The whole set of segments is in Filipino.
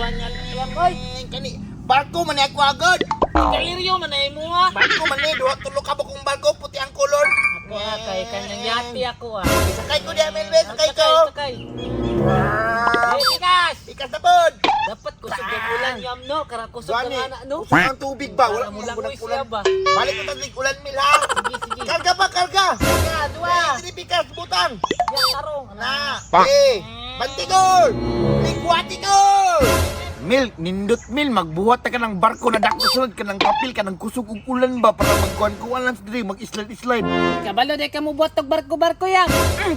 kuhan niya liyam, oy. Kani, barko man ako agad. Kairyo man ay mo ha. Barko man duha tulo ka bukong barko puti ang color. Ako ha, kay kanyang yati ako ha. Sakay ko di Amel, be, sakay ko. Sakay. Hey, Pikas! Ikas na pod. Dapat kusog ang ulan yam no, kara kusog ang Gani, ana no. kusog ang tubig ba? Wala mo Wala lang mo ulan. siya ba? Balik ko taglig ulan mil ha. Sige, sige. Karga pa, karga. Karga, dua. Hindi pikas, butang. Yan tarong. Na, eh, bantigol. Ligwatigol. Mil, nindot mil, magbuhat ka ng barko na dako sunod ka ng papel ka ng kusog ug ulan ba para magkuhan-kuhan lang sa diri, mag-slide-slide. Kabalo de ka mo buhat og barko-barko yan.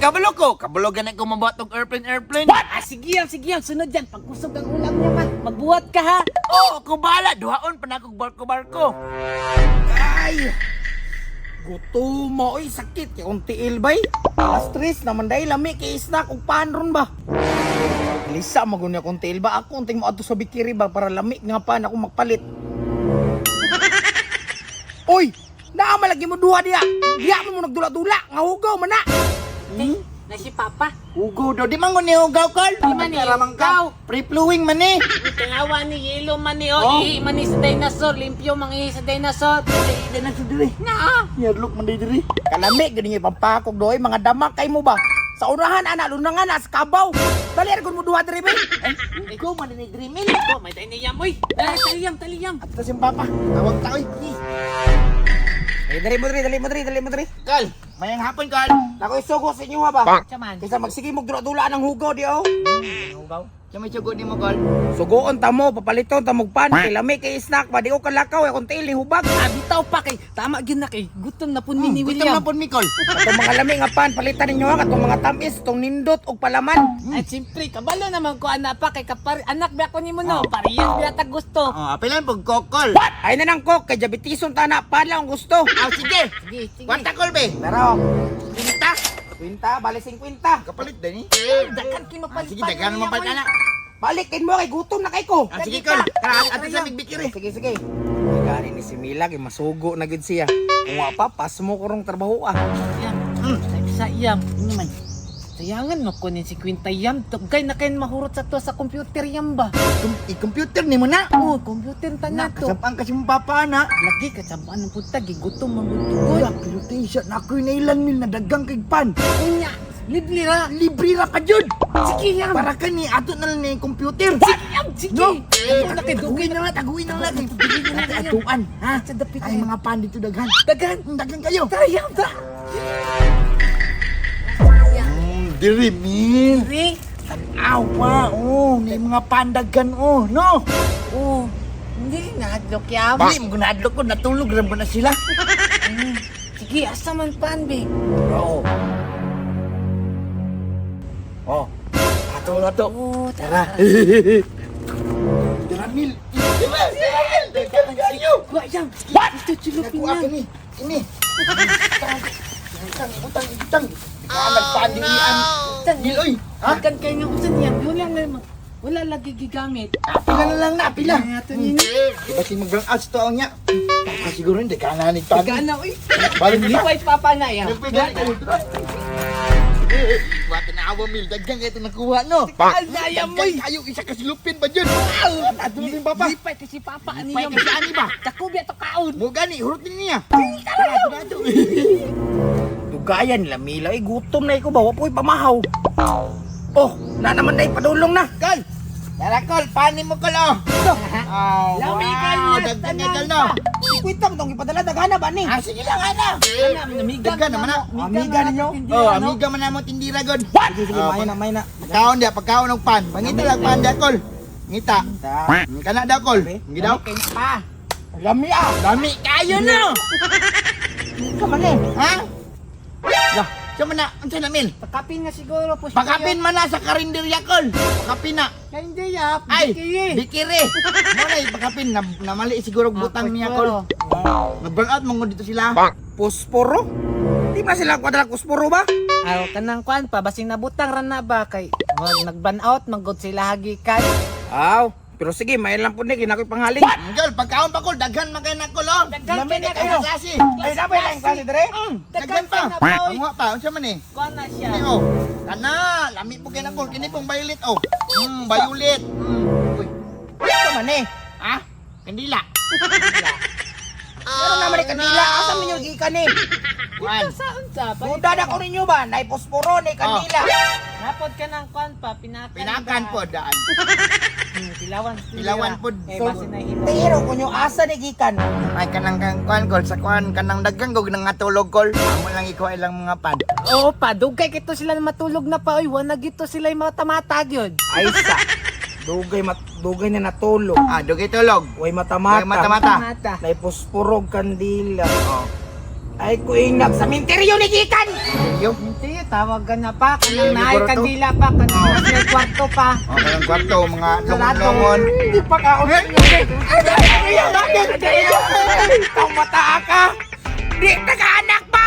Kabalo ko. Kabalo ganay ko mabuhat og airplane. Ah, sige yan, sunod yan. Pag kusog ang ulam niya man, magbuhat ka ha. Oo, ako bahala. Duhaon pa na akong barko-barko. Ay! Gutom mo, oy, sakit. Kaya kung tiil bay. Stress naman dahil lami kay snack kung panron ba. Lisa, magunya kung tiil ba. Ako, unting mo ato sa bikiri ba para lami nga pa na ako magpalit. Oy! Naamalagi mo duha diya. Diya mo nagdula-dula. Nga hugaw man na. Na si Papa. Ugo daw. Di man ko ni ugaw, Carl. Di man ni ugaw. Free-flowing man eh. Tangawa ni yelo man ni o ihi man ni sa dinosaur, limpyo mang ihi sa dinosaur. Hindi na sa diri. Na. Yadlok man diri. Kalami, ganyan yung pampakog doy. Mga damak kay mo ba? Sa unahan, ana, lunangan, sa kabaw. Dali, argon mo duha diri, bay. Ikaw man ni Dreamil. Ko may tayo niyam oy. Taliyam. At ito si Papa. Tawag ta, oy. Dali mo diri. Carl, mayang hapon, Carl. Ako isugo sa inyo ha ba? Chaman. Kaysa magsige mo dula-dula ng hugaw di oh. Ugaw. Siya may sugo ni mo, Carl. Sugoon ta mo, papaliton ta mo pan, kay lami kay snack ba di ko kalakaw kung tili hubag. Bitaw pa kay tama gyud na kay gutom na pud ni Gutom William. na po, Mikol. Atong mga lami nga pan palitan ninyo ha katong mga tamis, tong nindot og palaman. At siyempre, kabalo naman ko anak pa kay anak ba ko nimo no. Parehas biya ta gusto. Oh, apilan po, kokol. Ay na nang kok kay diabetison ta na pan lang ang gusto. Ah, sige. Sige. Kwanta, Col, be. Pero Pinta. kwinta bali 50. Kapalit din eh. Dakan kin Ah, sige, dagan naman pa na. Balikin mo kay gutom na kay ko. Ah, sige, Col. Tara, ato sa bigbikiri. Sige. Gani ni si Mila kay masugo na gid siya. Kung wa pa pas mo kurong trabaho ah. Yam. Sa iyam. Ano man? Sayangan mo ko ni si Quinta yam. Tugay na kayo mahurot sa to sa computer yam ba? I-computer ni mo na. Oh, computer ta na to. Kasapang kasi mo papa na. Lagi ka sa anong punta gigutom man gud. pero t-shirt na ako'y nailan mil na dagang kay pan. Unya, libre ra. Libre ra ka jud. Sige yam. Para ka ni ato na lang ni computer. Sige yam, sige. No. Ako na kay Taguin na lang, taguin na lang. Taguin na lang atuan. Ha? Sa dapit Ay mga pan dito daghan. dagan. Daghan kayo. Tayam ta. Diri mil. Re. Awa, oh, ni mga pandagan oh, no. Oh, hindi na hadlok yam. Hindi mo gunadlo ko natulog ram ko na sila. Sige, asa man pan be. Oo. Oh. Ato na to. Oh, Tara. Tara mil. Mil. Daghan kayo. Wa yam. What? Ito chulupin Nakuha na. ka ni. Ini. Utang. Nagpandilian. Mil, oy. Ha? Kan kayo nga usan yan. Wala lagi gigamit. Pila na lang na, pila. Ay, ato ninyo. Diba si mag-brown out to ang niya? Siguro hindi ka nanig pag. Gana, uy. Balik Hindi na. pa papa na yan. Wata na awa mil, dagdag ito nakuha no. Alaya mo, Dagdag kayo, isa kasilupin ba dyan? Ato na rin papa. Hindi pa kasi papa. Ano Pay yan? kasi ani ba? Takubya to kaon. Mo gani, hurot din niya. Dugayan nila Mila, gutom na iko ba? Wa po'y pamahaw. Oh, na naman na ipadulong na. Kal! Tara Kol, panin mo Kol oh. Oh, Lami kayo wow, na, dagdag tanan Kol no. Ikwitang tong ipadala dagana ba ni? Ah, sige lang ana. Daggan naman na. Amiga ninyo? Oh, amiga man namo tindira god. Sige, may na. Pagkaon dia, pagkaon ng pan. Mangita lang pan dia Kol. Ngita. Kana daw Kol. Ngi daw. Pa. Lami ah. Dami kayo no. Kaman eh. Ha? Lah, siya man na, unsa na mil? Pakapin nga siguro po. Pakapin man na sa karinderya Kol. Pakapin na. Hindi ya. Ay, bikiri. Mo na pakapin na mali siguro butang niya Kol. Nag-burn out mong dito sila. Posporo? Di ba sila kwadra posporo ba? Aw, kanang kwan pa basing nabutang ra na ba kay wag nag-ban out magod sila hagikan. Aw, pero sige, may lang po ni kinakoy panghaling. Angel, pagkaon pa Kol, daghan man kay na Kol oh. Daghan Lami kay na na kayo. Sasi. Ay, dapat lang klase dire. Daghan pa. Ang pa, unsa man eh? Kwan na siya. Kini oh. Kana, lami po kay na Kol, kini pong violet oh. Violet. Uy. man eh. Ha? Kandila. Pero naman ni kanila, asa man yung gikan eh. Kuan. Saan sa? Buda na ko ninyo ba? Nay posporo ni kanila. Napod ka ng kwan pa, Pinakan po daan. Tilawan. Tilawan pod. Eh, So, basi na hilo. pero kung yung asa ni gikan. Ay kanang kuan kol sa kuan kanang daggang gog nang atulog kol. Amo lang ikaw ilang mga pad. Oo pa, dugay kito sila na matulog na pa. Oy, wanag ito sila yung mga tamatag yun. Ay sa. Dugay na natulog. Ah, dugay tulog. Way matamata. Way matamata. Mata. Nay posporog kandila. Oh. Ay kuinag sa minteryo ni gikan. Yo. Hindi, tawag ka na pa. Kanang Siguro naay to? kandila pa. Kanang nasa kwarto pa. Oh, kanang kwarto mga lungon-lungon. Hindi pa ka ako. Ang mata ka. Di, nagaanak pa.